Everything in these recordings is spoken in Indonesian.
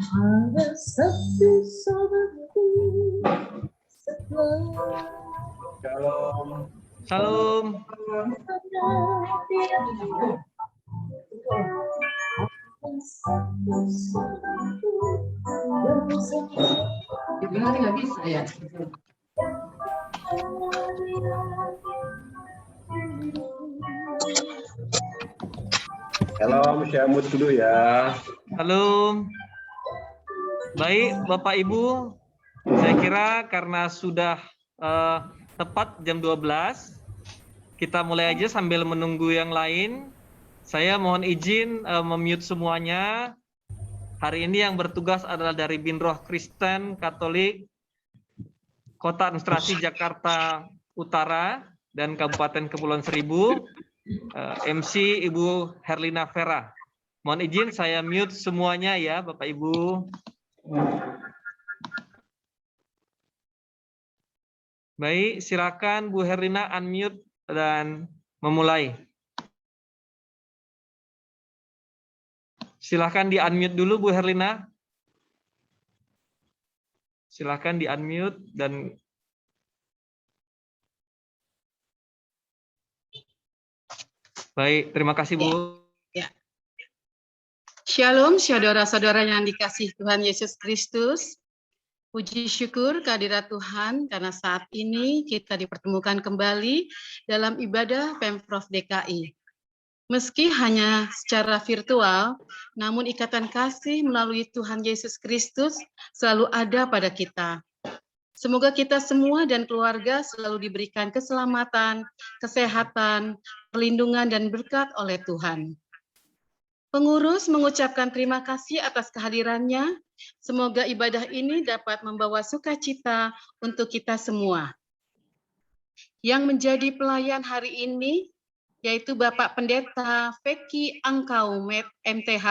Ada satu sahabatku setelah Shalom. Dibilang nggak bisa ya. Shalom, syamut dulu ya. Shalom. Baik, Bapak Ibu, saya kira karena sudah tepat jam 12, kita mulai aja sambil menunggu yang lain. Saya mohon izin memute semuanya. Hari ini yang bertugas adalah dari Binroh Kristen Katolik Kota Administrasi Jakarta Utara dan Kabupaten Kepulauan Seribu, MC Ibu Herlina Vera. Mohon izin saya mute semuanya ya Bapak Ibu. Baik, silakan Bu Herlina unmute dan memulai. Silakan di-unmute dulu Bu Herlina. Silakan di-unmute dan baik, terima kasih Bu. Ya. Shalom, saudara-saudara yang dikasihi Tuhan Yesus Kristus. Puji syukur kehadirat Tuhan karena saat ini kita dipertemukan kembali dalam ibadah Pemprov DKI. Meski hanya secara virtual, namun ikatan kasih melalui Tuhan Yesus Kristus selalu ada pada kita. Semoga kita semua dan keluarga selalu diberikan keselamatan, kesehatan, perlindungan, dan berkat oleh Tuhan. Pengurus mengucapkan terima kasih atas kehadirannya. Semoga ibadah ini dapat membawa sukacita untuk kita semua. Yang menjadi pelayan hari ini yaitu Bapak Pendeta Feki Angkau MTH.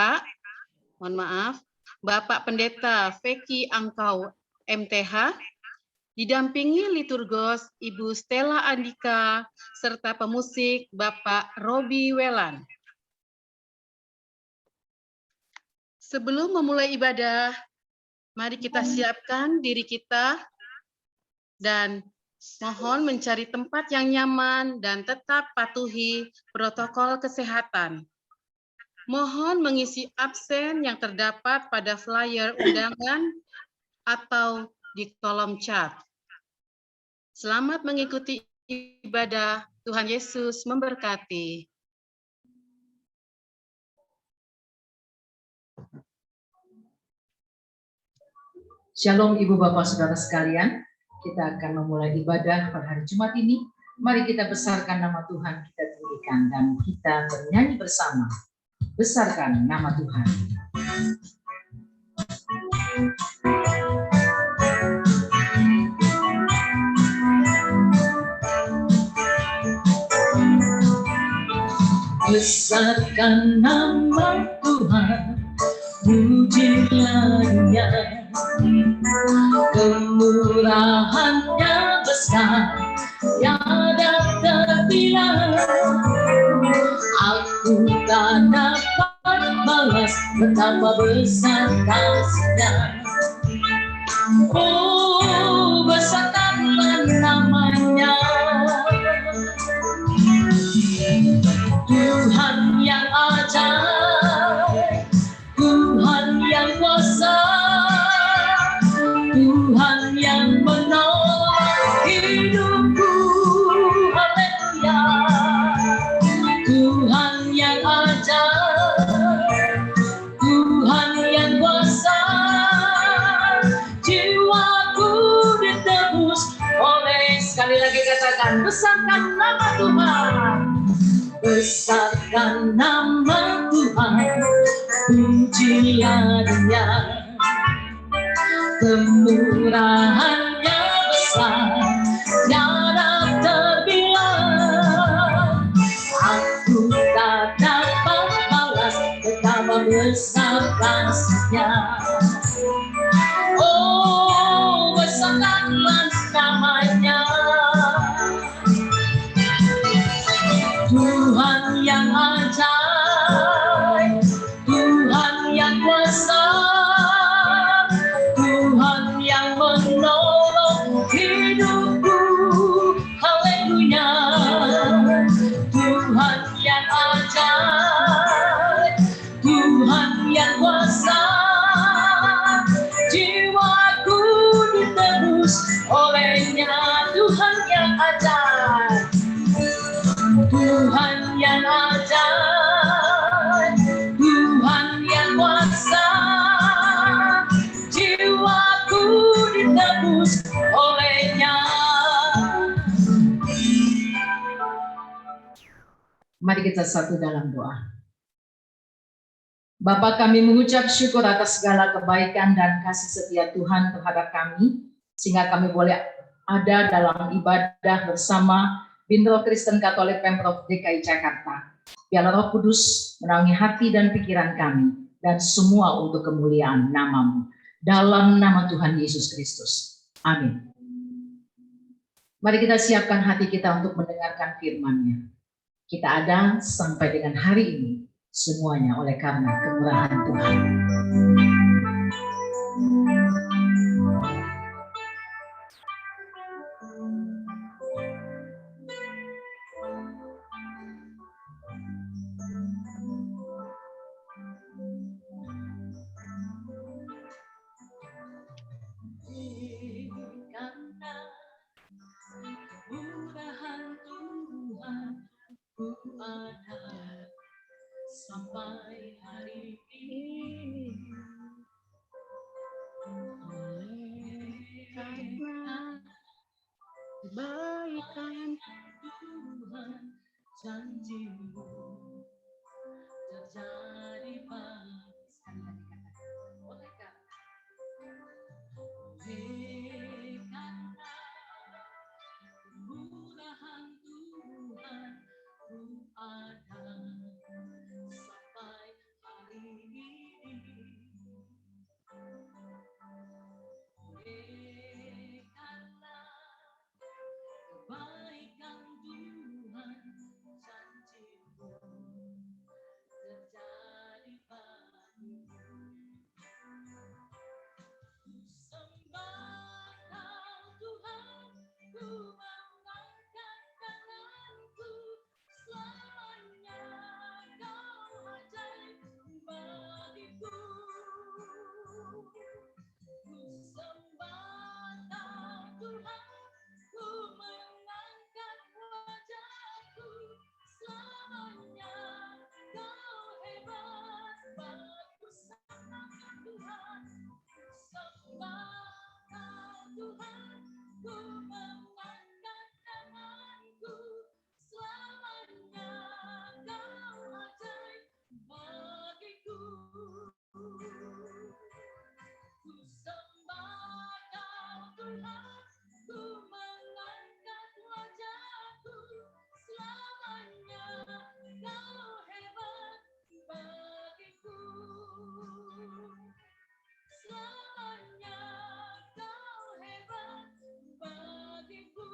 Mohon maaf, Bapak Pendeta Feki Angkau MTH, didampingi liturgos Ibu Stella Andika serta pemusik Bapak Robi Welan. Sebelum memulai ibadah, mari kita siapkan diri kita dan mohon mencari tempat yang nyaman dan tetap patuhi protokol kesehatan. Mohon mengisi absen yang terdapat pada flyer undangan atau di kolom chat. Selamat mengikuti ibadah. Tuhan Yesus memberkati. Shalom Ibu Bapak Saudara sekalian, kita akan memulai ibadah pada hari Jumat ini. Mari kita besarkan nama Tuhan, kita tinggikan dan kita bernyanyi bersama. Besarkan nama Tuhan. Besarkan nama Tuhan, pujilah Dia. Kemurahannya besar, tiada terbilang. Aku tak dapat balas betapa besar kasih-Nya. Oh, besarkanlah namanya. Tuhan yang ajaib, Tuhan yang kuasa, Tuhan yang menolong hidupku, haleluya. Tuhan yang ajaib, Tuhan yang kuasa, jiwaku ditebus oleh, sekali lagi katakan, besarkan nama Tuhan. Besarkan nama Tuhan, pujilah Dia. Kemurahannya besar, tiada terbilang. Aku tak dapat balas betapa besar kasih-Nya. Oh, besarkanlah namanya. Tuhan yang ajaib, Tuhan yang kuasa, yang kuasa. Jiwaku ditebus olehnya, Tuhan yang ajaib, Tuhan yang ajaib, Tuhan yang kuasa. Jiwaku ditebus olehnya. Mari kita satu dalam doa. Bapa, kami mengucap syukur atas segala kebaikan dan kasih setia Tuhan terhadap kami, sehingga kami boleh ada dalam ibadah bersama Bintro Kristen Katolik Pemprov DKI Jakarta. Biarlah Roh Kudus menaungi hati dan pikiran kami, dan semua untuk kemuliaan nama-Mu. Dalam nama Tuhan Yesus Kristus. Amin. Mari kita siapkan hati kita untuk mendengarkan firman-Nya. Kita ada sampai dengan hari ini, semuanya oleh karena kemurahan Tuhan. Murahan Tuhan ku ada sampai hari ini, karena kebaikan Tuhan, janji-Mu terjadi bagi oleh karena kemurahan Tuhan ku ada sampai hari ini. Karena kebaikan Tuhan, janji-Mu terjadi bagiku. Sembah Kau Tuhan, ku mengangkat tanganku, selamanya Kau ajaib bagiku. Ku sembah Kau Tuhan, ku mengangkat wajahku, selamanya Kau hebat, bagus sangat Tuhan. Sembah Kau Tuhan, ku mengangkat tanganku, selamanya Kau ajaib bagiku. Ku sembah Kau Tuhan, ku mengangkat wajahku, selamanya Kau hebat bagiku. Selamanya Kau hebat bagiku.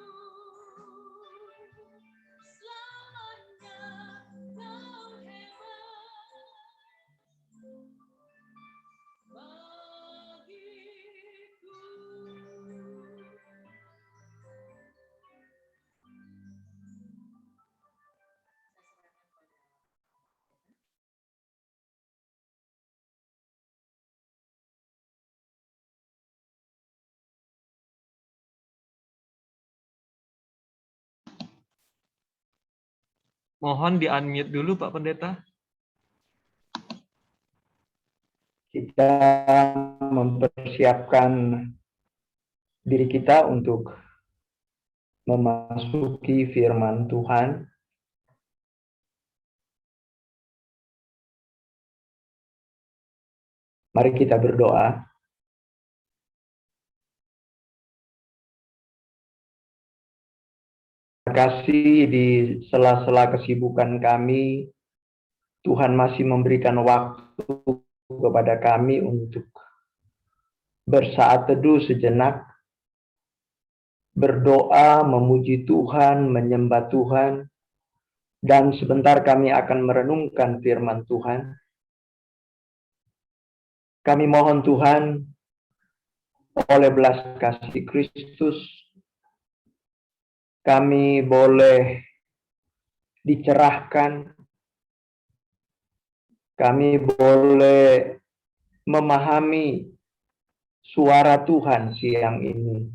Selamanya Kau hebat bagiku. Mohon di-unmute dulu Pak Pendeta. Kita mempersiapkan diri kita untuk memasuki firman Tuhan. Mari kita berdoa. Terima kasih di sela-sela kesibukan kami, Tuhan masih memberikan waktu kepada kami untuk bersaat teduh sejenak, berdoa, memuji Tuhan, menyembah Tuhan, dan sebentar kami akan merenungkan firman Tuhan. Kami mohon Tuhan, oleh belas kasih Kristus, kami boleh dicerahkan, kami boleh memahami suara Tuhan siang ini,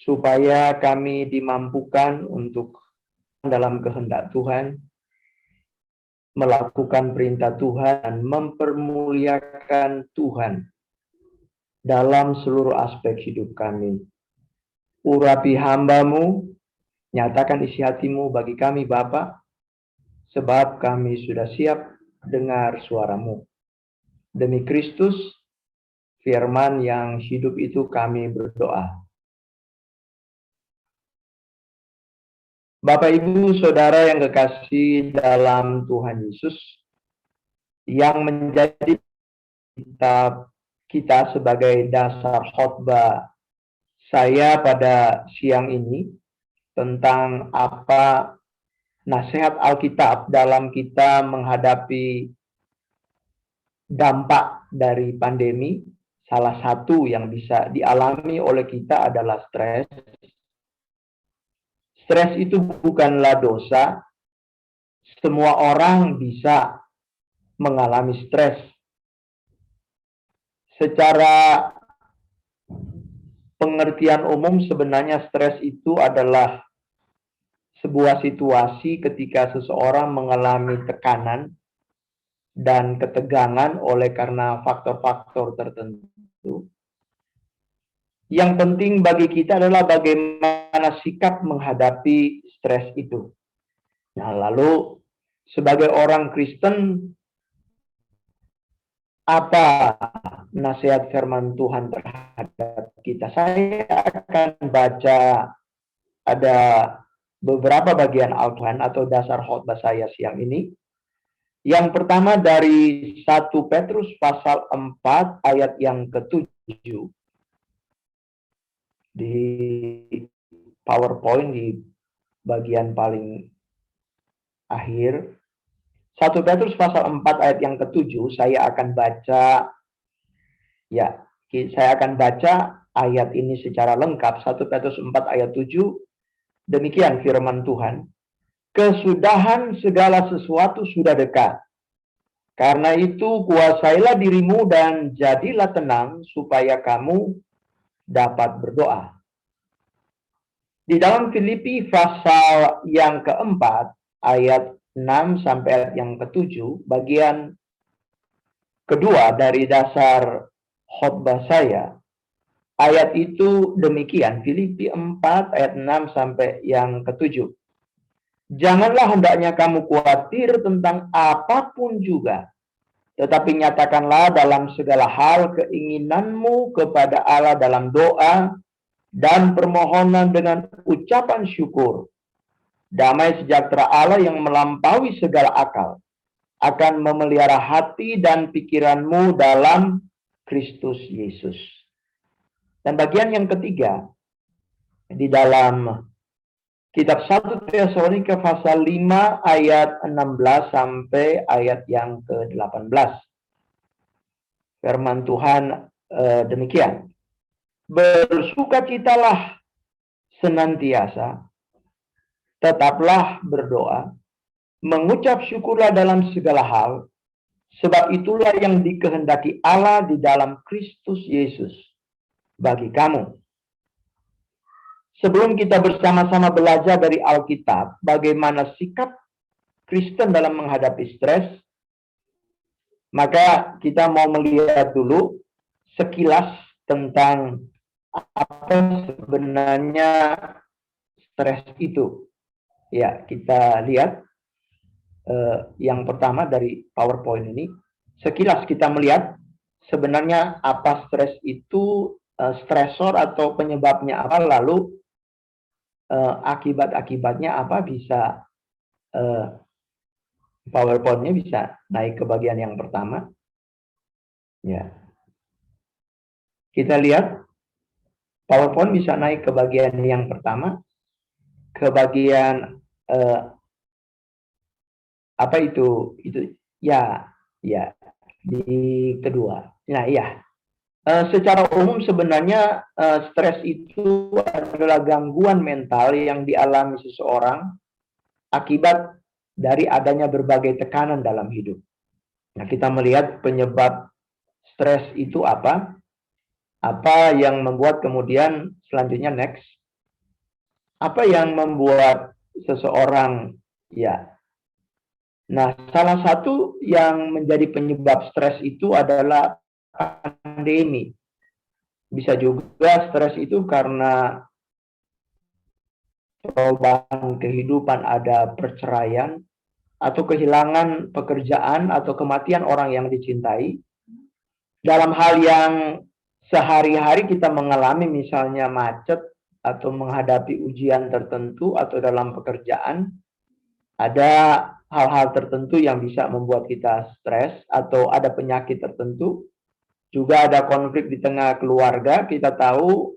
supaya kami dimampukan untuk dalam kehendak Tuhan, melakukan perintah Tuhan, dan mempermuliakan Tuhan dalam seluruh aspek hidup kami. Urapi hamba-Mu, nyatakan isi hati-Mu bagi kami Bapa, sebab kami sudah siap dengar suara-Mu. Demi Kristus, firman yang hidup itu kami berdoa. Bapak, Ibu, Saudara yang kekasih dalam Tuhan Yesus, yang menjadi kita sebagai dasar khotbah saya pada siang ini tentang apa nasihat Alkitab dalam kita menghadapi dampak dari pandemi. Salah satu yang bisa dialami oleh kita adalah stres. Stres itu bukanlah dosa. Semua orang bisa mengalami stres. Secara pengertian umum, sebenarnya stres itu adalah sebuah situasi ketika seseorang mengalami tekanan dan ketegangan oleh karena faktor-faktor tertentu. Yang penting bagi kita adalah bagaimana sikap menghadapi stres itu. Nah, lalu sebagai orang Kristen, apa nasihat firman Tuhan terhadap kita? Saya akan baca ada beberapa bagian Al-Quran atau dasar khotbah saya siang ini. Yang pertama dari 1 Petrus pasal 4 ayat yang ke-7. Di PowerPoint di bagian paling akhir. 1 Petrus pasal 4 ayat yang ke-7, saya akan baca ayat ini secara lengkap. 1 Petrus 4 ayat 7, demikian firman Tuhan. Kesudahan segala sesuatu sudah dekat. Karena itu kuasailah dirimu dan jadilah tenang supaya kamu dapat berdoa. Di dalam Filipi pasal yang keempat ayat 6 sampai ayat yang ke-7, bagian kedua dari dasar khotbah saya, ayat itu demikian, Filipi 4 ayat 6 sampai yang ke-7. Janganlah hendaknya kamu khawatir tentang apapun juga, tetapi nyatakanlah dalam segala hal keinginanmu kepada Allah dalam doa dan permohonan dengan ucapan syukur. Damai sejahtera Allah yang melampaui segala akal akan memelihara hati dan pikiranmu dalam Kristus Yesus. Dan bagian yang ketiga, di dalam kitab 1 Tesalonika pasal 5 ayat 16 sampai ayat yang ke-18. Firman Tuhan demikian. Bersukacitalah senantiasa, tetaplah berdoa, mengucap syukurlah dalam segala hal, sebab itulah yang dikehendaki Allah di dalam Kristus Yesus bagi kamu. Sebelum kita bersama-sama belajar dari Alkitab, bagaimana sikap Kristen dalam menghadapi stres, maka kita mau melihat dulu sekilas tentang apa sebenarnya stres itu. Ya, kita lihat yang pertama dari PowerPoint ini. Sekilas kita melihat sebenarnya apa stres itu, stresor atau penyebabnya apa, lalu akibat-akibatnya apa. Bisa PowerPoint-nya bisa naik ke bagian yang pertama. Ya. Kita lihat PowerPoint bisa naik ke bagian yang pertama. Ke bagian apa itu ya di kedua. Nah, ya. Secara umum sebenarnya stres itu adalah gangguan mental yang dialami seseorang akibat dari adanya berbagai tekanan dalam hidup. Nah, kita melihat penyebab stres itu apa? Apa yang membuat kemudian selanjutnya next? Apa yang membuat seseorang ya. Nah, salah satu yang menjadi penyebab stres itu adalah pandemi. Bisa juga stres itu karena perubahan kehidupan, ada perceraian, atau kehilangan pekerjaan, atau kematian orang yang dicintai. Dalam hal yang sehari-hari kita mengalami, misalnya macet, atau menghadapi ujian tertentu, atau dalam pekerjaan, ada hal-hal tertentu yang bisa membuat kita stres, atau ada penyakit tertentu. Juga ada konflik di tengah keluarga. Kita tahu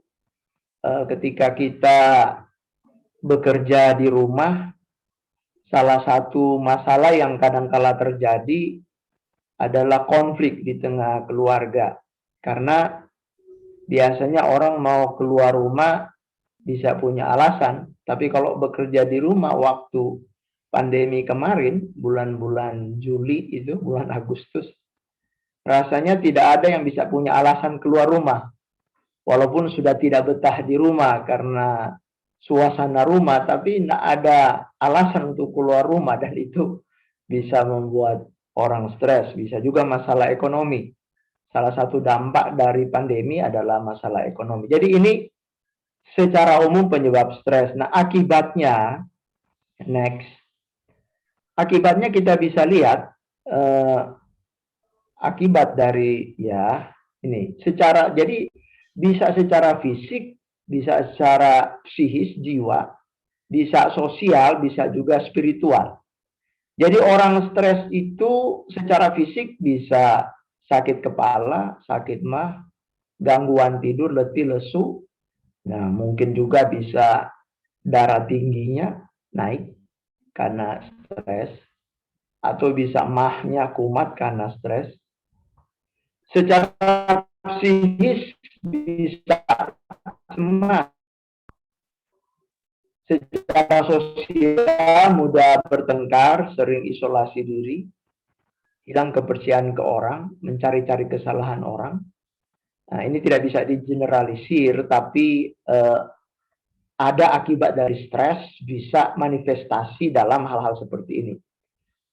ketika kita bekerja di rumah, salah satu masalah yang kadangkala terjadi adalah konflik di tengah keluarga. Karena biasanya orang mau keluar rumah bisa punya alasan, tapi kalau bekerja di rumah waktu pandemi kemarin, bulan-bulan Juli itu, bulan Agustus, rasanya tidak ada yang bisa punya alasan keluar rumah. Walaupun sudah tidak betah di rumah karena suasana rumah, tapi tidak ada alasan untuk keluar rumah, dan itu bisa membuat orang stres. Bisa juga masalah ekonomi. Salah satu dampak dari pandemi adalah masalah ekonomi. Jadi ini secara umum penyebab stres. Nah, akibatnya, next. Akibatnya kita bisa lihat akibat dari ya ini jadi bisa secara fisik, bisa secara psikis, jiwa, bisa sosial, bisa juga spiritual. Jadi orang stres itu secara fisik bisa sakit kepala, sakit mah, gangguan tidur, letih, lesu. Nah, mungkin juga bisa darah tingginya naik karena stres, atau bisa mahnya kumat karena stres. Secara psikis bisa cemas. Secara sosial mudah bertengkar, sering isolasi diri, hilang kepercayaan ke orang, mencari-cari kesalahan orang. Nah, ini tidak bisa digeneralisir, tapi ada akibat dari stres, bisa manifestasi dalam hal-hal seperti ini.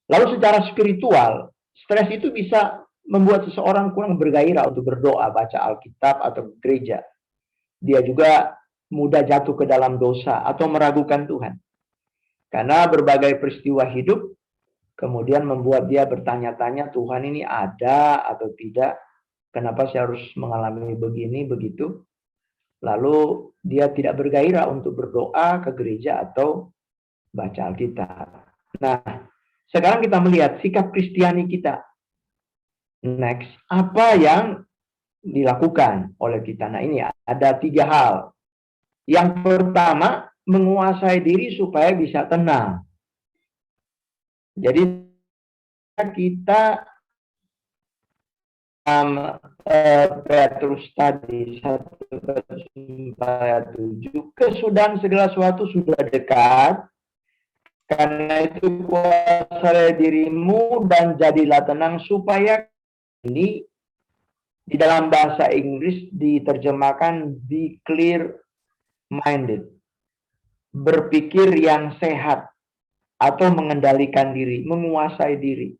Lalu secara spiritual, stres itu bisa membuat seseorang kurang bergairah untuk berdoa, baca Alkitab, atau gereja. Dia juga mudah jatuh ke dalam dosa atau meragukan Tuhan. Karena berbagai peristiwa hidup kemudian membuat dia bertanya-tanya, Tuhan ini ada atau tidak? Kenapa saya harus mengalami begini, begitu? Lalu dia tidak bergairah untuk berdoa ke gereja atau baca Alkitab. Nah, sekarang kita melihat sikap Kristiani kita. Next, apa yang dilakukan oleh kita? Nah, ini ada 3 hal. Yang pertama, menguasai diri supaya bisa tenang. Jadi kita Petrus tadi 1 Petrus 4:7, kesudahan segala sesuatu sudah dekat. Karena itu kuasai dirimu dan jadilah tenang, supaya ini di dalam bahasa Inggris diterjemahkan be clear minded, berpikir yang sehat, atau mengendalikan diri, menguasai diri.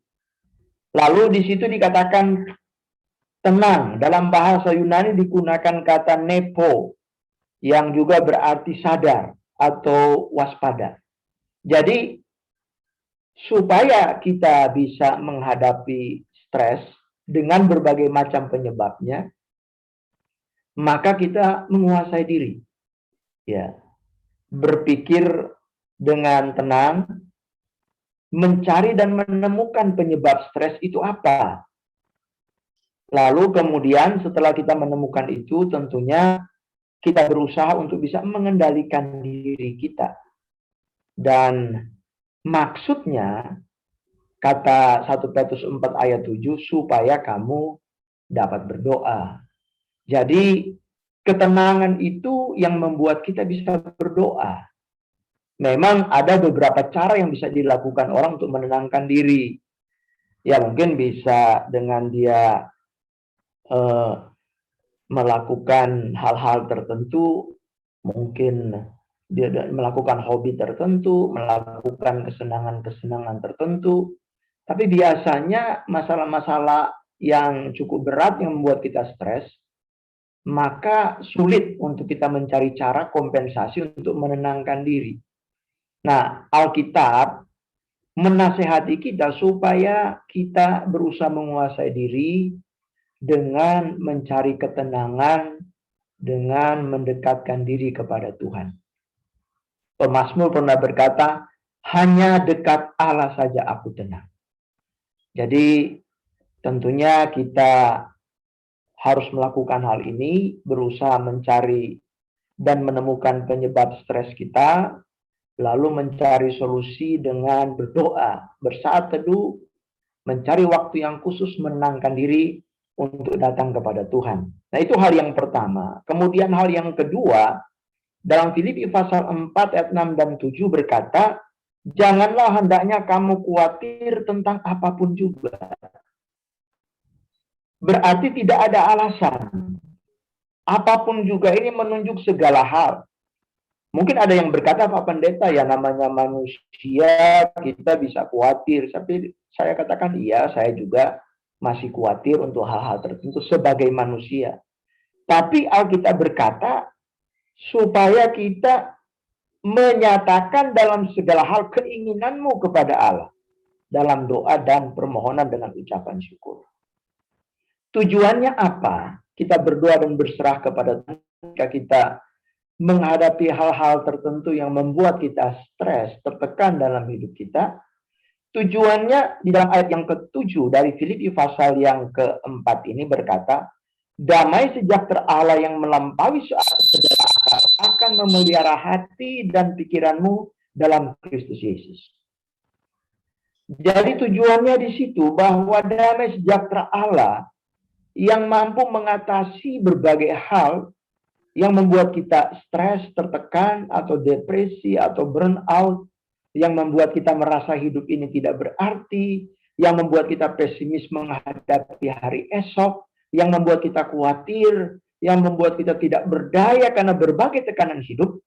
Lalu di situ dikatakan tenang. Dalam bahasa Yunani digunakan kata nepo, yang juga berarti sadar atau waspada. Jadi supaya kita bisa menghadapi stres dengan berbagai macam penyebabnya, maka kita menguasai diri. Ya. Berpikir dengan tenang, mencari dan menemukan penyebab stres itu apa. Lalu kemudian setelah kita menemukan itu, tentunya kita berusaha untuk bisa mengendalikan diri kita. Dan maksudnya kata 1 Petrus 4:7, supaya kamu dapat berdoa. Jadi ketenangan itu yang membuat kita bisa berdoa. Memang ada beberapa cara yang bisa dilakukan orang untuk menenangkan diri. Ya mungkin bisa dengan dia melakukan hal-hal tertentu, mungkin dia melakukan hobi tertentu, melakukan kesenangan-kesenangan tertentu. Tapi biasanya masalah-masalah yang cukup berat yang membuat kita stres, maka sulit untuk kita mencari cara kompensasi untuk menenangkan diri. Nah, Alkitab menasehati kita supaya kita berusaha menguasai diri dengan mencari ketenangan, dengan mendekatkan diri kepada Tuhan. Pemazmur pernah berkata, hanya dekat Allah saja aku tenang. Jadi tentunya kita harus melakukan hal ini, berusaha mencari dan menemukan penyebab stres kita, lalu mencari solusi dengan berdoa, bersaat teduh, mencari waktu yang khusus menenangkan diri untuk datang kepada Tuhan. Nah, itu hal yang pertama. Kemudian hal yang kedua, dalam Filipi pasal 4 ayat 6 dan 7 berkata, janganlah hendaknya kamu khawatir tentang apapun juga. Berarti tidak ada alasan. Apapun juga ini menunjuk segala hal. Mungkin ada yang berkata, Pak Pendeta, ya namanya manusia, kita bisa khawatir. Tapi saya katakan, iya, saya juga masih khawatir untuk hal-hal tertentu sebagai manusia. Tapi Alkitab berkata, supaya kita menyatakan dalam segala hal keinginanmu kepada Allah. Dalam doa dan permohonan dengan ucapan syukur. Tujuannya apa? Kita berdoa dan berserah kepada Tuhan jika kita menghadapi hal-hal tertentu yang membuat kita stres, tertekan dalam hidup kita. Tujuannya di dalam ayat yang ke-7 dari Filipi pasal yang ke-4 ini berkata, damai sejahtera Allah yang melampaui segala akal akan memelihara hati dan pikiranmu dalam Kristus Yesus. Jadi tujuannya di situ bahwa damai sejahtera Allah yang mampu mengatasi berbagai hal yang membuat kita stres, tertekan, atau depresi, atau burnout, yang membuat kita merasa hidup ini tidak berarti, yang membuat kita pesimis menghadapi hari esok, yang membuat kita khawatir, yang membuat kita tidak berdaya karena berbagai tekanan hidup.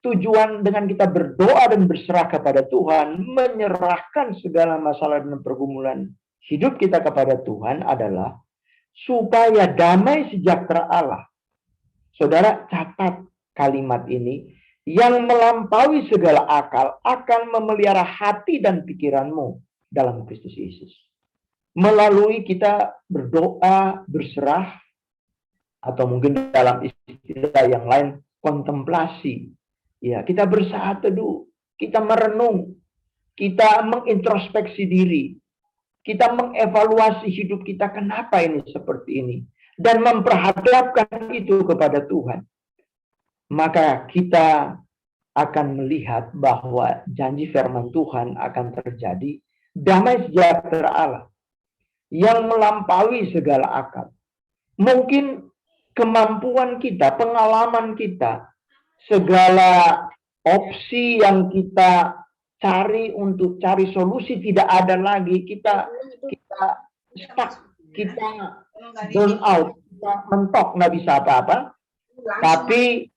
Tujuan dengan kita berdoa dan berserah kepada Tuhan, menyerahkan segala masalah dan pergumulan hidup kita kepada Tuhan adalah supaya damai sejahtera Allah. Saudara, catat kalimat ini, yang melampaui segala akal akan memelihara hati dan pikiranmu dalam Kristus Yesus. Melalui kita berdoa, berserah, atau mungkin dalam istilah yang lain, kontemplasi. Ya, kita bersaat teduh, kita merenung, kita mengintrospeksi diri, kita mengevaluasi hidup kita, kenapa ini seperti ini, dan memperhadapkan itu kepada Tuhan. Maka kita akan melihat bahwa janji firman Tuhan akan terjadi damai sejahtera Allah yang melampaui segala akal. Mungkin kemampuan kita, pengalaman kita, segala opsi yang kita cari untuk cari solusi tidak ada lagi. Kita stuck, kita burn out, kita mentok, nggak bisa apa-apa. Tapi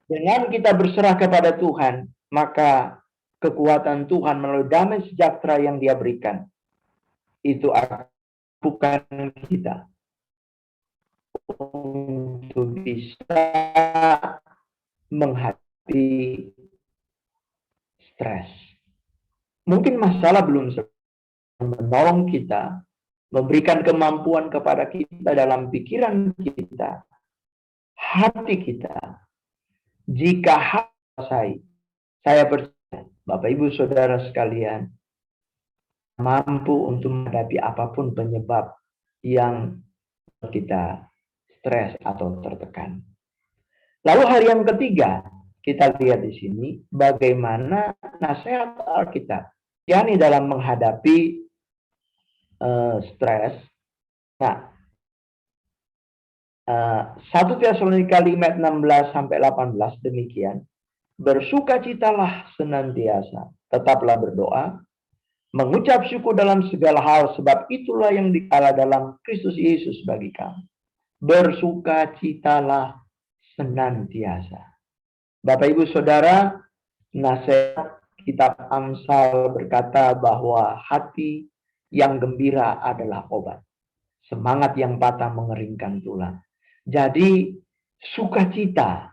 dengan kita berserah kepada Tuhan, maka kekuatan Tuhan melalui damai sejahtera yang Dia berikan, itu akan bukan kita untuk bisa menghadapi stres. Mungkin masalah belum menolong kita, memberikan kemampuan kepada kita dalam pikiran kita, hati kita. Jika saya percaya, Bapak Ibu Saudara sekalian, mampu untuk menghadapi apapun penyebab yang kita stres atau tertekan. Lalu hal yang ketiga, kita lihat di sini bagaimana nasihat Alkitab, yakni dalam menghadapi stres. Nah, 1 Tesalonika 5 ayat 16 sampai 18 demikian. Bersukacitalah senantiasa, tetaplah berdoa, Mengucap syukur dalam segala hal, sebab itulah yang dikala dalam Kristus Yesus bagi kami. Bersukacitalah senantiasa. Bapak Ibu Saudara, nasihat kitab Amsal berkata bahwa hati yang gembira adalah obat. Semangat yang patah mengeringkan tulang. Jadi sukacita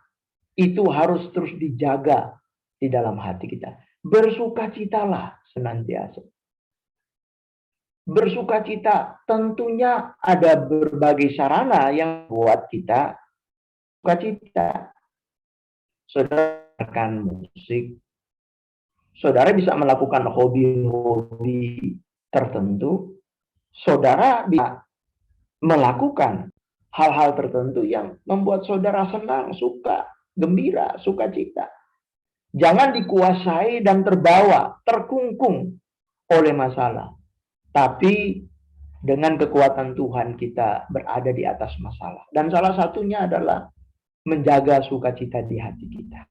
itu harus terus dijaga di dalam hati kita. Bersukacitalah senantiasa. Bersukacita tentunya ada berbagai sarana yang buat kita sukacita. Saudara akan musik, saudara bisa melakukan hobi-hobi tertentu, saudara bisa melakukan hal-hal tertentu yang membuat saudara senang, suka, gembira, sukacita. Jangan dikuasai dan terbawa, terkungkung oleh masalah. Tapi dengan kekuatan Tuhan kita berada di atas masalah. Dan salah satunya adalah menjaga sukacita di hati kita.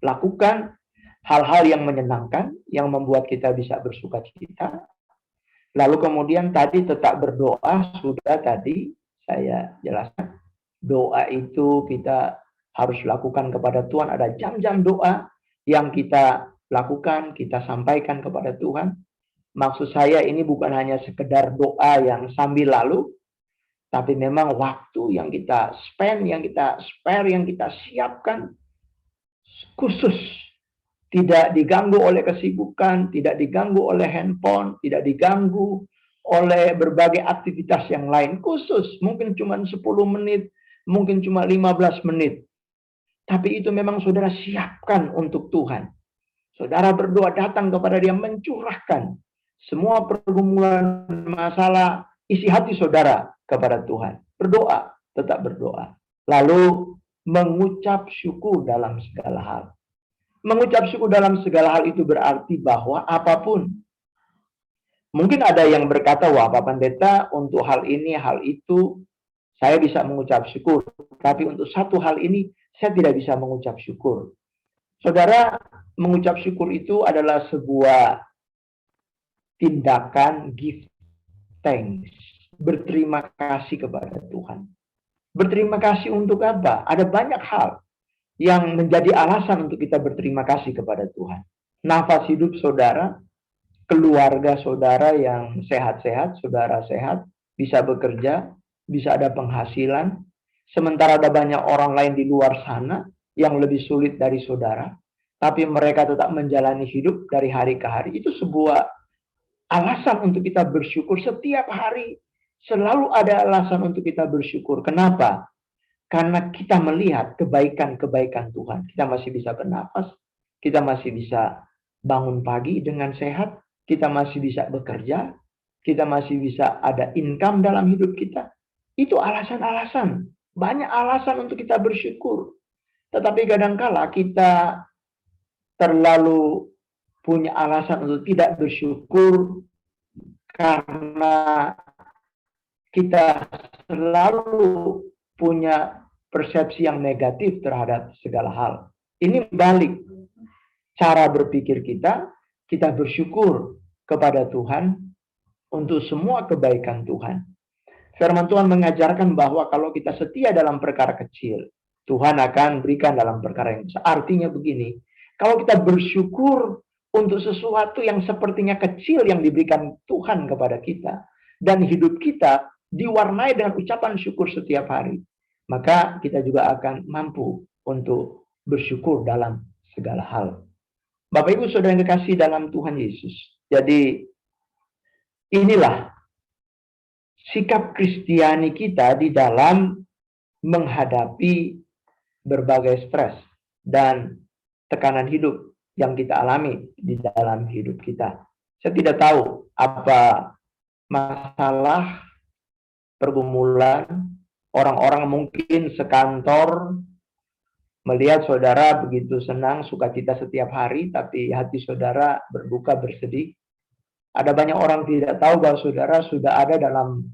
Lakukan hal-hal yang menyenangkan, yang membuat kita bisa bersukacita. Lalu kemudian tadi tetap berdoa, sudah tadi saya jelaskan. Doa itu kita harus lakukan kepada Tuhan. Ada jam-jam doa yang kita lakukan, kita sampaikan kepada Tuhan. Maksud saya ini bukan hanya sekedar doa yang sambil lalu, tapi memang waktu yang kita spend, yang kita spare, yang kita siapkan khusus. Tidak diganggu oleh kesibukan, tidak diganggu oleh handphone, tidak diganggu oleh berbagai aktivitas yang lain. Khusus, mungkin cuma 10 menit, mungkin cuma 15 menit. Tapi itu memang saudara siapkan untuk Tuhan. Saudara berdoa, datang kepada Dia, mencurahkan semua pergumulan, masalah, isi hati saudara kepada Tuhan. Berdoa, tetap berdoa. Lalu mengucap syukur dalam segala hal. Mengucap syukur dalam segala hal itu berarti bahwa apapun. Mungkin ada yang berkata, wah Pak Pendeta, untuk hal ini, hal itu, saya bisa mengucap syukur. Tapi untuk satu hal ini, saya tidak bisa mengucap syukur. Saudara, mengucap syukur itu adalah sebuah tindakan give thanks. Berterima kasih kepada Tuhan. Berterima kasih untuk apa? Ada banyak hal yang menjadi alasan untuk kita berterima kasih kepada Tuhan. Nafas hidup saudara, keluarga saudara yang sehat-sehat, saudara sehat, bisa bekerja, bisa ada penghasilan. Sementara ada banyak orang lain di luar sana yang lebih sulit dari saudara, tapi mereka tetap menjalani hidup dari hari ke hari. Itu sebuah alasan untuk kita bersyukur setiap hari. Selalu ada alasan untuk kita bersyukur. Kenapa? Karena kita melihat kebaikan-kebaikan Tuhan. Kita masih bisa bernafas, kita masih bisa bangun pagi dengan sehat, kita masih bisa bekerja, kita masih bisa ada income dalam hidup kita. Itu alasan-alasan. Banyak alasan untuk kita bersyukur. Tetapi kadangkala kita terlalu punya alasan untuk tidak bersyukur karena kita selalu punya persepsi yang negatif terhadap segala hal. Ini balik cara berpikir kita bersyukur kepada Tuhan untuk semua kebaikan Tuhan. Firman Tuhan mengajarkan bahwa kalau kita setia dalam perkara kecil, Tuhan akan berikan dalam perkara yang besar. Artinya begini, kalau kita bersyukur untuk sesuatu yang sepertinya kecil yang diberikan Tuhan kepada kita, dan hidup kita diwarnai dengan ucapan syukur setiap hari, maka kita juga akan mampu untuk bersyukur dalam segala hal. Bapak Ibu Saudara yang kekasih dalam Tuhan Yesus. Jadi inilah sikap Kristiani kita di dalam menghadapi berbagai stres dan tekanan hidup yang kita alami di dalam hidup kita. Saya tidak tahu apa masalah, pergumulan, orang-orang mungkin sekantor melihat saudara begitu senang, sukacita setiap hari, tapi hati saudara berduka, bersedih. Ada banyak orang tidak tahu bahwa saudara sudah ada dalam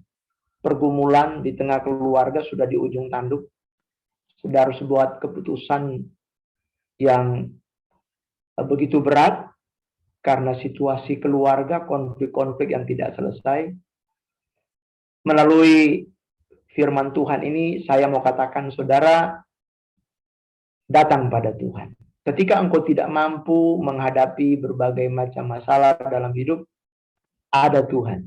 pergumulan di tengah keluarga, sudah di ujung tanduk. Sudah harus buat keputusan yang begitu berat karena situasi keluarga, konflik-konflik yang tidak selesai. Melalui firman Tuhan ini, saya mau katakan, saudara, datang pada Tuhan. Ketika engkau tidak mampu menghadapi berbagai macam masalah dalam hidup, ada Tuhan.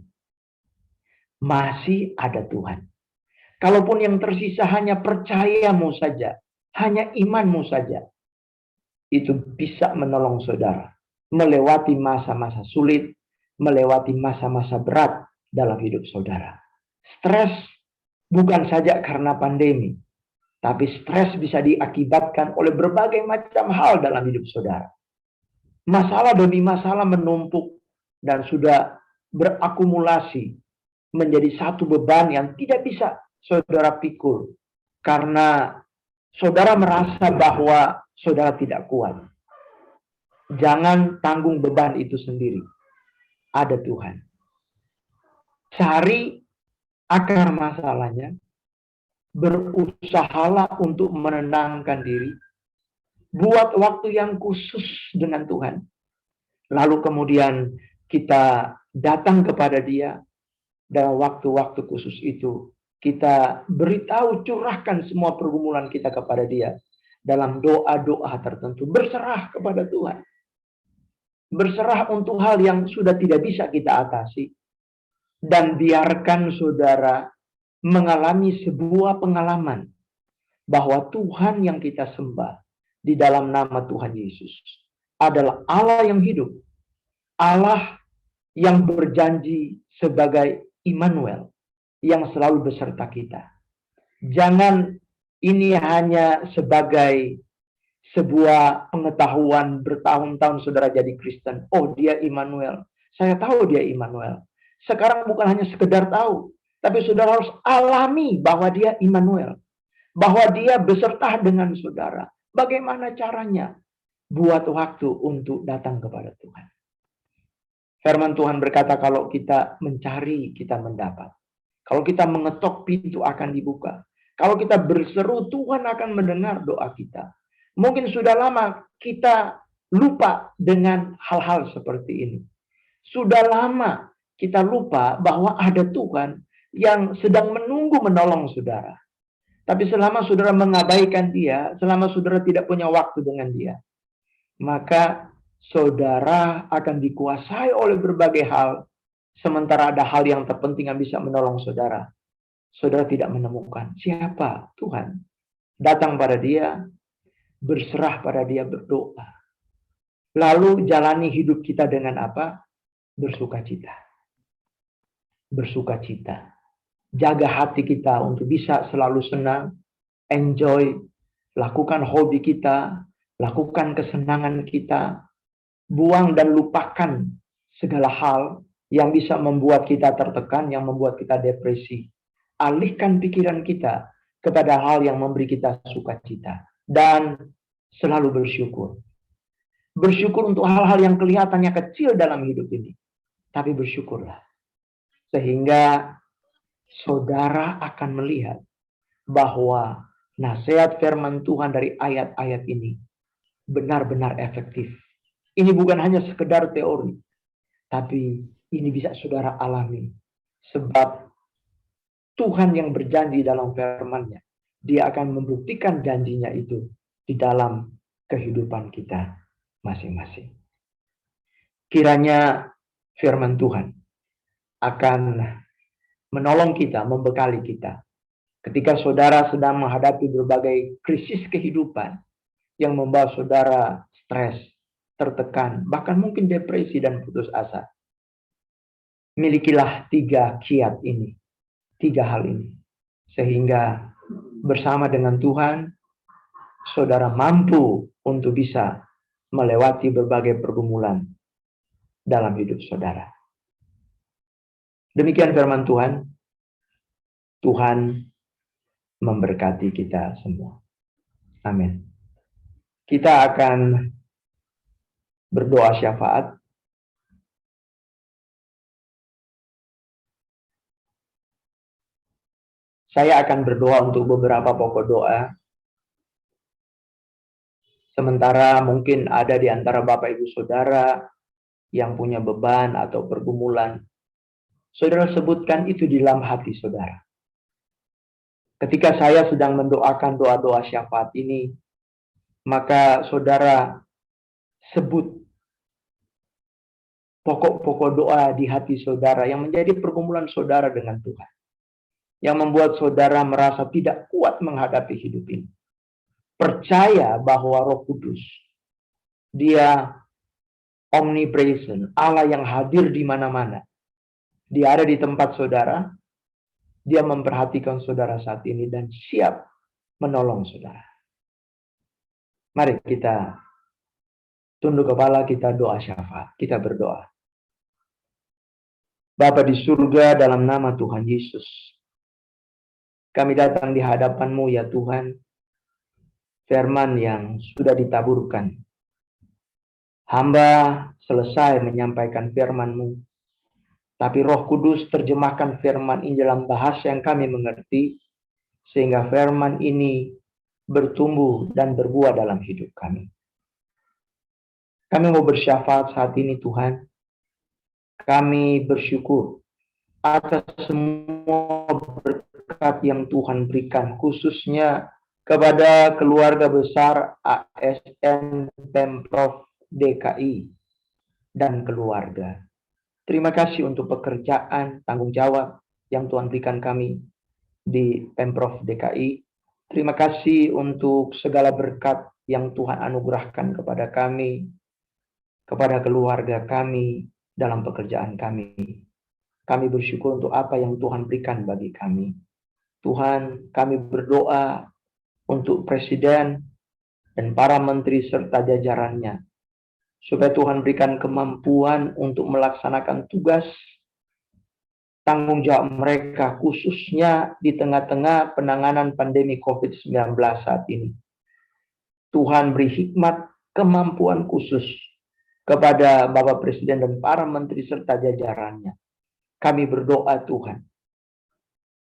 Masih ada Tuhan. Kalaupun yang tersisa hanya percayamu saja, hanya imanmu saja, itu bisa menolong saudara melewati masa-masa sulit, melewati masa-masa berat dalam hidup saudara. Stres bukan saja karena pandemi, tapi stres bisa diakibatkan oleh berbagai macam hal dalam hidup saudara. Masalah demi masalah menumpuk dan sudah berakumulasi menjadi satu beban yang tidak bisa saudara pikul. Karena saudara merasa bahwa saudara tidak kuat. Jangan tanggung beban itu sendiri. Ada Tuhan. Cari akar masalahnya. Berusahalah untuk menenangkan diri. Buat waktu yang khusus dengan Tuhan. Lalu kemudian kita datang kepada Dia. Dalam waktu-waktu khusus itu, kita beritahu, curahkan semua pergumulan kita kepada Dia. Dalam doa-doa tertentu, berserah kepada Tuhan. Berserah untuk hal yang sudah tidak bisa kita atasi. Dan biarkan saudara mengalami sebuah pengalaman bahwa Tuhan yang kita sembah di dalam nama Tuhan Yesus adalah Allah yang hidup. Allah yang berjanji sebagai Immanuel yang selalu beserta kita. Jangan ini hanya sebagai sebuah pengetahuan bertahun-tahun saudara jadi Kristen. Oh, dia Immanuel. Saya tahu dia Immanuel. Sekarang bukan hanya sekedar tahu, tapi saudara harus alami bahwa dia Immanuel. Bahwa dia beserta dengan saudara. Bagaimana caranya? Buat waktu untuk datang kepada Tuhan. Firman Tuhan berkata, kalau kita mencari, kita mendapat. Kalau kita mengetok, pintu akan dibuka. Kalau kita berseru, Tuhan akan mendengar doa kita. Mungkin sudah lama kita lupa dengan hal-hal seperti ini. Sudah lama kita lupa bahwa ada Tuhan yang sedang menunggu menolong saudara. Tapi selama saudara mengabaikan Dia, selama saudara tidak punya waktu dengan Dia, maka saudara akan dikuasai oleh berbagai hal. Sementara ada hal yang terpenting yang bisa menolong saudara. Saudara tidak menemukan siapa Tuhan. Datang pada Dia, berserah pada Dia, berdoa. Lalu jalani hidup kita dengan apa? Bersukacita. Bersukacita. Jaga hati kita untuk bisa selalu senang, enjoy, lakukan hobi kita, lakukan kesenangan kita, buang dan lupakan segala hal yang bisa membuat kita tertekan, yang membuat kita depresi. Alihkan pikiran kita kepada hal yang memberi kita sukacita. Dan selalu bersyukur. Bersyukur untuk hal-hal yang kelihatannya kecil dalam hidup ini. Tapi bersyukurlah. Sehingga saudara akan melihat bahwa nasihat firman Tuhan dari ayat-ayat ini benar-benar efektif. Ini bukan hanya sekedar teori. Tapi ini bisa saudara alami. Sebab Tuhan yang berjanji dalam firman-Nya, Dia akan membuktikan janjinya itu di dalam kehidupan kita masing-masing. Kiranya firman Tuhan akan menolong kita, membekali kita. Ketika saudara sedang menghadapi berbagai krisis kehidupan yang membawa saudara stres, tertekan, bahkan mungkin depresi dan putus asa. Milikilah 3 kiat ini, 3 hal ini. Sehingga bersama dengan Tuhan, saudara mampu untuk bisa melewati berbagai pergumulan dalam hidup saudara. Demikian firman Tuhan. Tuhan memberkati kita semua. Amin. Kita akan berdoa syafaat. Saya akan berdoa untuk beberapa pokok doa. Sementara mungkin ada di antara Bapak Ibu Saudara yang punya beban atau pergumulan, saudara sebutkan itu di dalam hati saudara. Ketika saya sedang mendoakan doa-doa syafaat ini, maka saudara sebut pokok-pokok doa di hati saudara yang menjadi pergumulan saudara dengan Tuhan, yang membuat saudara merasa tidak kuat menghadapi hidup ini. Percaya bahwa Roh Kudus, Dia omnipresent, Allah yang hadir di mana-mana. Dia ada di tempat saudara, Dia memperhatikan saudara saat ini dan siap menolong saudara. Mari kita tunduk kepala, kita doa syafaat, kita berdoa. Bapa di surga, dalam nama Tuhan Yesus, kami datang di hadapan-Mu ya Tuhan, firman yang sudah ditaburkan. Hamba selesai menyampaikan firman-Mu, tapi Roh Kudus terjemahkan firman ini dalam bahasa yang kami mengerti, sehingga firman ini bertumbuh dan berbuah dalam hidup kami. Kami mau bersyafaat saat ini Tuhan. Kami bersyukur atas semua berkat yang Tuhan berikan, khususnya kepada keluarga besar ASN Pemprov DKI dan keluarga. Terima kasih untuk pekerjaan, tanggung jawab yang Tuhan berikan kami di Pemprov DKI. Terima kasih untuk segala berkat yang Tuhan anugerahkan kepada kami, kepada keluarga kami, dalam pekerjaan kami. Kami bersyukur untuk apa yang Tuhan berikan bagi kami. Tuhan, kami berdoa untuk Presiden dan para menteri serta jajarannya, supaya Tuhan berikan kemampuan untuk melaksanakan tugas tanggung jawab mereka, khususnya di tengah-tengah penanganan pandemi COVID-19 saat ini. Tuhan beri hikmat, kemampuan khusus kepada Bapak Presiden dan para menteri serta jajarannya. Kami berdoa Tuhan,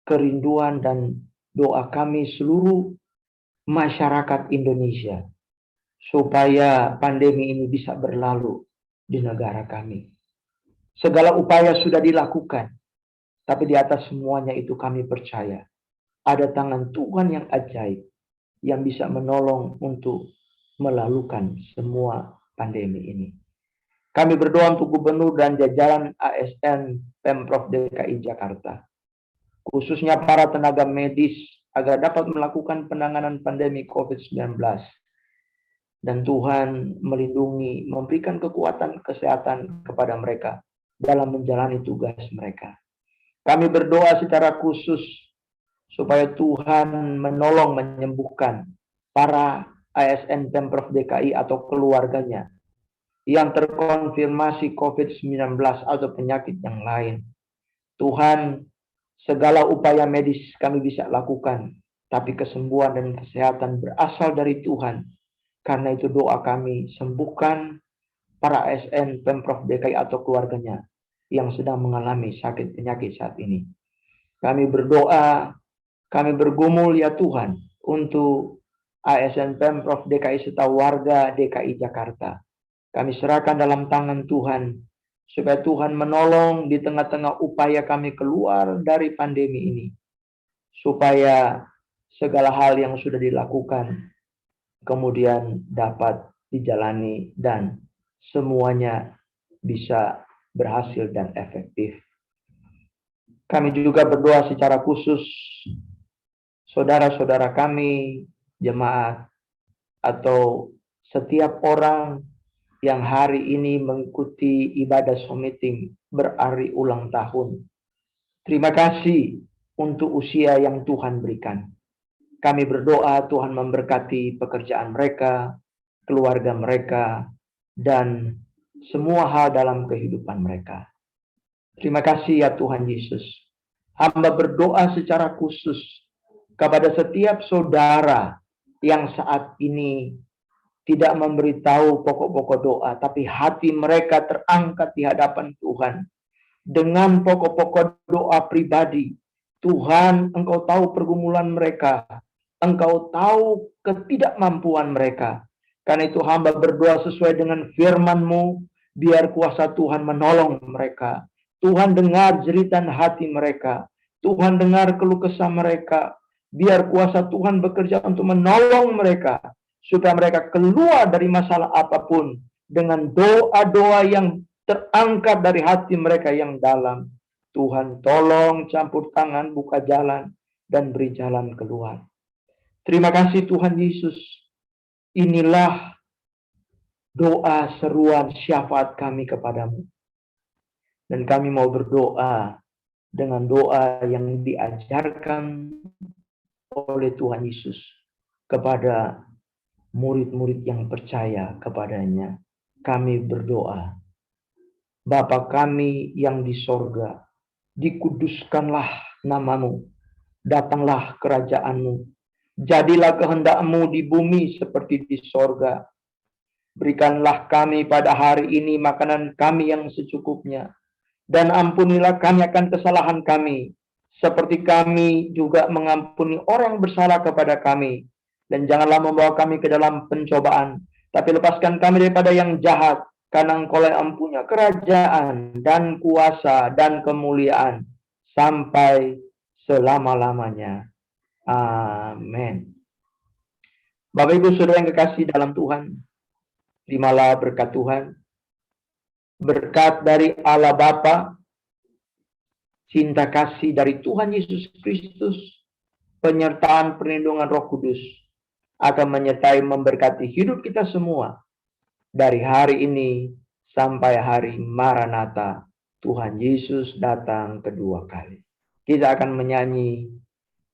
kerinduan dan doa kami seluruh masyarakat Indonesia, supaya pandemi ini bisa berlalu di negara kami. Segala upaya sudah dilakukan, tapi di atas semuanya itu kami percaya ada tangan Tuhan yang ajaib yang bisa menolong untuk melalukan semua pandemi ini. Kami berdoa untuk Gubernur dan jajaran ASN Pemprov DKI Jakarta, khususnya para tenaga medis, agar dapat melakukan penanganan pandemi COVID-19. Dan Tuhan melindungi, memberikan kekuatan kesehatan kepada mereka dalam menjalani tugas mereka. Kami berdoa secara khusus supaya Tuhan menolong menyembuhkan para ASN Pemprov DKI atau keluarganya yang terkonfirmasi COVID-19 atau penyakit yang lain. Tuhan, segala upaya medis kami bisa lakukan, tapi kesembuhan dan kesehatan berasal dari Tuhan. Karena itu doa kami, sembuhkan para ASN Pemprov DKI atau keluarganya yang sedang mengalami sakit penyakit saat ini. Kami berdoa, kami bergumul ya Tuhan untuk ASN Pemprov DKI serta warga DKI Jakarta. Kami serahkan dalam tangan Tuhan, supaya Tuhan menolong di tengah-tengah upaya kami keluar dari pandemi ini. Supaya segala hal yang sudah dilakukan kemudian dapat dijalani dan semuanya bisa berhasil dan efektif. Kami juga berdoa secara khusus saudara-saudara kami, jemaat, atau setiap orang yang hari ini mengikuti ibadah Zoom meeting berhari ulang tahun. Terima kasih untuk usia yang Tuhan berikan. Kami berdoa Tuhan memberkati pekerjaan mereka, keluarga mereka, dan semua hal dalam kehidupan mereka. Terima kasih ya Tuhan Yesus. Hamba berdoa secara khusus kepada setiap saudara yang saat ini tidak memberitahu pokok-pokok doa, tapi hati mereka terangkat di hadapan Tuhan dengan pokok-pokok doa pribadi. Tuhan, Engkau tahu pergumulan mereka, Engkau tahu ketidakmampuan mereka. Karena itu hamba berdoa sesuai dengan firman-Mu Biar kuasa Tuhan menolong mereka. Tuhan dengar jeritan hati mereka. Tuhan dengar keluh kesah mereka. Biar kuasa Tuhan bekerja untuk menolong mereka. Supaya mereka keluar dari masalah apapun. Dengan doa-doa yang terangkat dari hati mereka yang dalam. Tuhan tolong campur tangan, buka jalan, dan beri jalan keluar. Terima kasih Tuhan Yesus. Inilah doa seruan syafaat kami kepadamu. Dan kami mau berdoa dengan doa yang diajarkan oleh Tuhan Yesus kepada murid-murid yang percaya kepadanya. Kami berdoa, Bapa kami yang di sorga, dikuduskanlah namamu, datanglah kerajaanmu, jadilah kehendak-Mu di bumi seperti di sorga. Berikanlah kami pada hari ini makanan kami yang secukupnya, dan ampunilah kami akan kesalahan kami, seperti kami juga mengampuni orang yang bersalah kepada kami. Dan janganlah membawa kami ke dalam pencobaan, tapi lepaskan kami daripada yang jahat, karena Engkau yang punya kerajaan dan kuasa dan kemuliaan sampai selama-lamanya. Amin. Bapak Ibu Saudara yang kekasih dalam Tuhan, terimalah berkat Tuhan. Berkat dari Allah Bapa, cinta kasih dari Tuhan Yesus Kristus, penyertaan perlindungan Roh Kudus akan menyertai memberkati hidup kita semua dari hari ini sampai hari Maranatha, Tuhan Yesus datang kedua kali. Kita akan menyanyi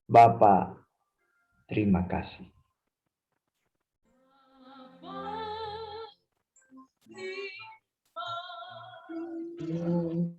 Bapa, terima kasih. Terima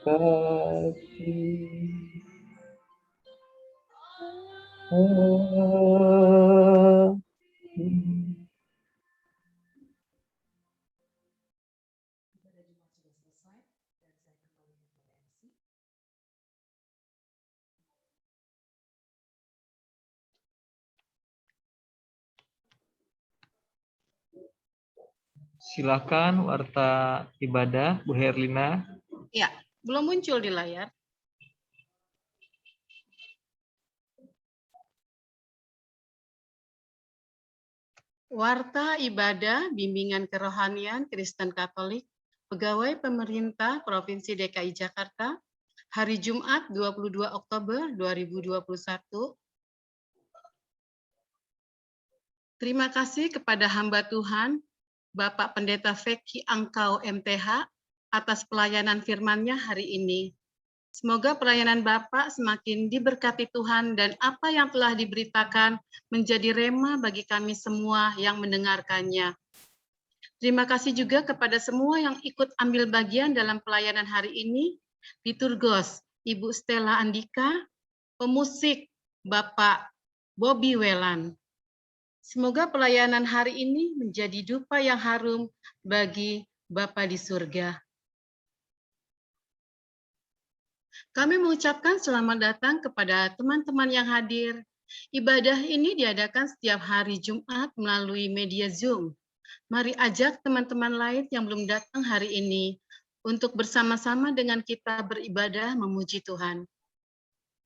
kasih. Silakan warta ibadah Bu Herlina. Ya, belum muncul di layar. Warta ibadah bimbingan kerohanian Kristen Katolik, pegawai pemerintah Provinsi DKI Jakarta, hari Jumat 22 Oktober 2021. Terima kasih kepada hamba Tuhan, Bapak Pendeta Feki Angkau MTH, atas pelayanan firman-Nya hari ini. Semoga pelayanan Bapak semakin diberkati Tuhan dan apa yang telah diberitakan menjadi rema bagi kami semua yang mendengarkannya. Terima kasih juga kepada semua yang ikut ambil bagian dalam pelayanan hari ini, Liturgos Ibu Stella Andika, pemusik Bapak Bobby Welan. Semoga pelayanan hari ini menjadi dupa yang harum bagi Bapa di surga. Kami mengucapkan selamat datang kepada teman-teman yang hadir. Ibadah ini diadakan setiap hari Jumat melalui media Zoom. Mari ajak teman-teman lain yang belum datang hari ini untuk bersama-sama dengan kita beribadah memuji Tuhan.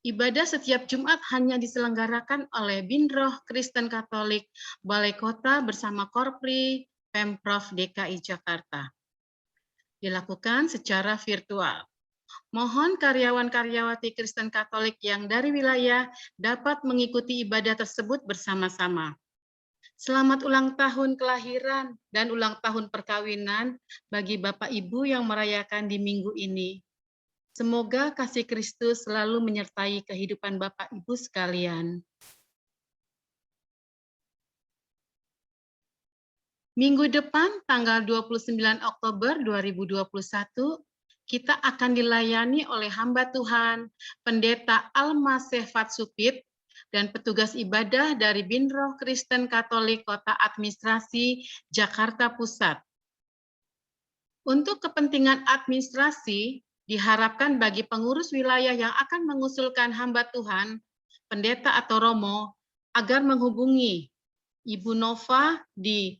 Ibadah setiap Jumat hanya diselenggarakan oleh Binroh Kristen Katolik Balai Kota bersama Korpri Pemprov DKI Jakarta. Dilakukan secara virtual. Mohon karyawan-karyawati Kristen Katolik yang dari wilayah dapat mengikuti ibadah tersebut bersama-sama. Selamat ulang tahun kelahiran dan ulang tahun perkawinan bagi Bapak Ibu yang merayakan di minggu ini. Semoga kasih Kristus selalu menyertai kehidupan Bapak Ibu sekalian. Minggu depan, tanggal 29 Oktober 2021, kita akan dilayani oleh hamba Tuhan, Pendeta Almaseh Fatsupit, dan petugas ibadah dari Binroh Kristen Katolik Kota Administrasi Jakarta Pusat. Untuk kepentingan administrasi, diharapkan bagi pengurus wilayah yang akan mengusulkan hamba Tuhan, pendeta atau romo, agar menghubungi Ibu Nova di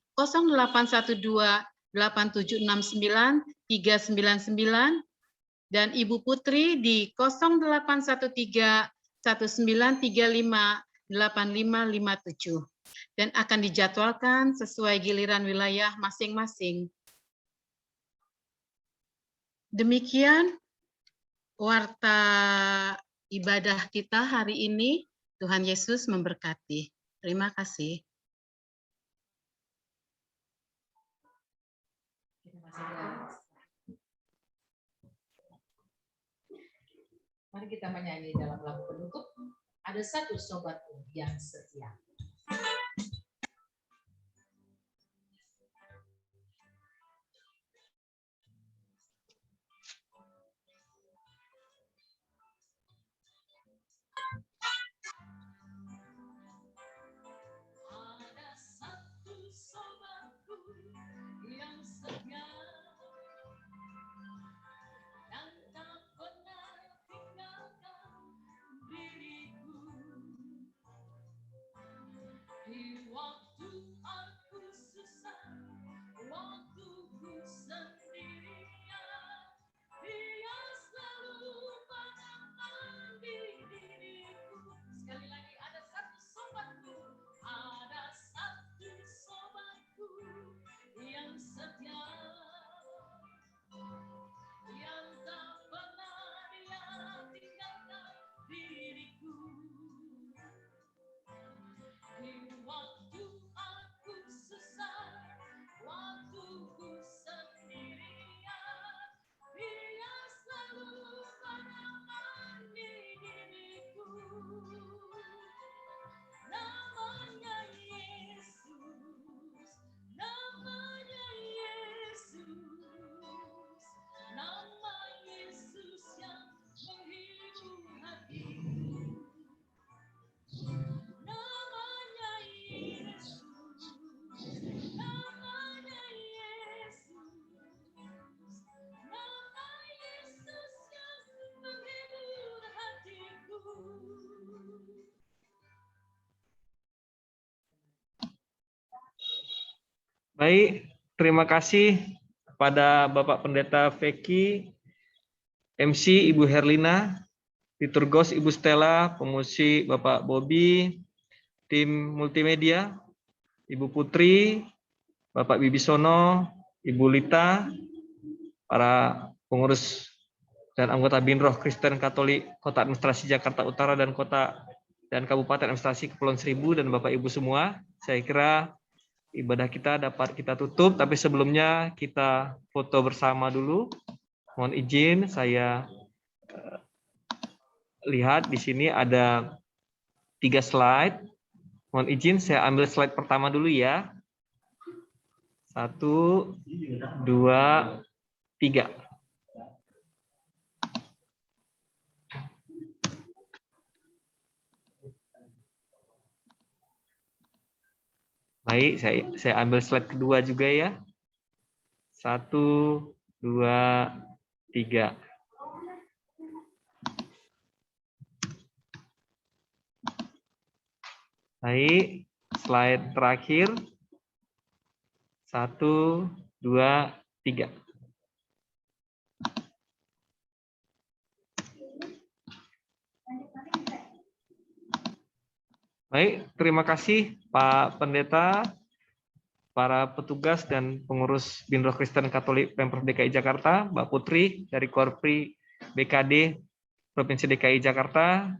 0812-8769-399 dan Ibu Putri di 0813-1935-8557 dan akan dijadwalkan sesuai giliran wilayah masing-masing. Demikian warta ibadah kita hari ini. Tuhan Yesus memberkati. Terima kasih. Mari kita menyanyi dalam lagu penutup. Ada satu sobatku yang setia. Ada satu sobatku yang setia dan tak pernah tinggalkan diriku di waktu aku susah, waktu ku sendirian. Dia selalu menemani diriku. Sekali lagi, ada satu sobatku, ada satu sobatku yang setia, yang tak pernah dia tinggalkan diriku di waktu aku susah, waktu ku sendirian. Dia selalu menemani diriku. Namanya Yesus, namanya Yesus, nama Yesus yang menghibur hatiku. Namanya Yesus, namanya Yesus, nama Yesus yang menghibur hatiku. Baik, terima kasih kepada Bapak Pendeta Veki, MC Ibu Herlina, Liturgos Ibu Stella, pemusik Bapak Bobby, tim multimedia, Ibu Putri, Bapak Bibisono, Ibu Lita, para pengurus dan anggota Binroh Kristen Katolik Kota Administrasi Jakarta Utara dan Kota dan Kabupaten Administrasi Kepulauan Seribu, dan Bapak Ibu semua. Saya kira ibadah kita dapat kita tutup, tapi sebelumnya kita foto bersama dulu. Mohon izin, saya lihat di sini ada 3 slide. Mohon izin, saya ambil slide pertama dulu ya. 1, 2, 3. Baik, saya ambil slide kedua juga ya. 1, 2, 3. Baik, slide terakhir. 1, 2, 3. Baik, terima kasih Pak Pendeta, para petugas dan pengurus Binroh Kristen Katolik Pemprov DKI Jakarta, Mbak Putri dari Korpri BKD Provinsi DKI Jakarta.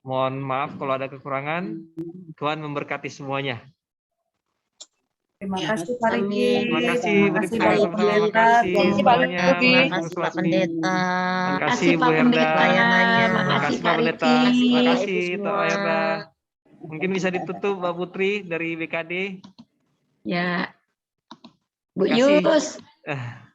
Mohon maaf kalau ada kekurangan. Tuhan memberkati semuanya. Terima kasih Pak Riki. Terima kasih, Terima kasih Pak Pak Terima kasih semuanya. Terima kasih Pak Pendeta. Terima kasih Bu Herda. Terima kasih Pak Pendeta. Terima kasih Pak Herda. Mungkin bisa ditutup Mbak Putri dari BKD. Ya, Bu Kasih. Yus. Eh,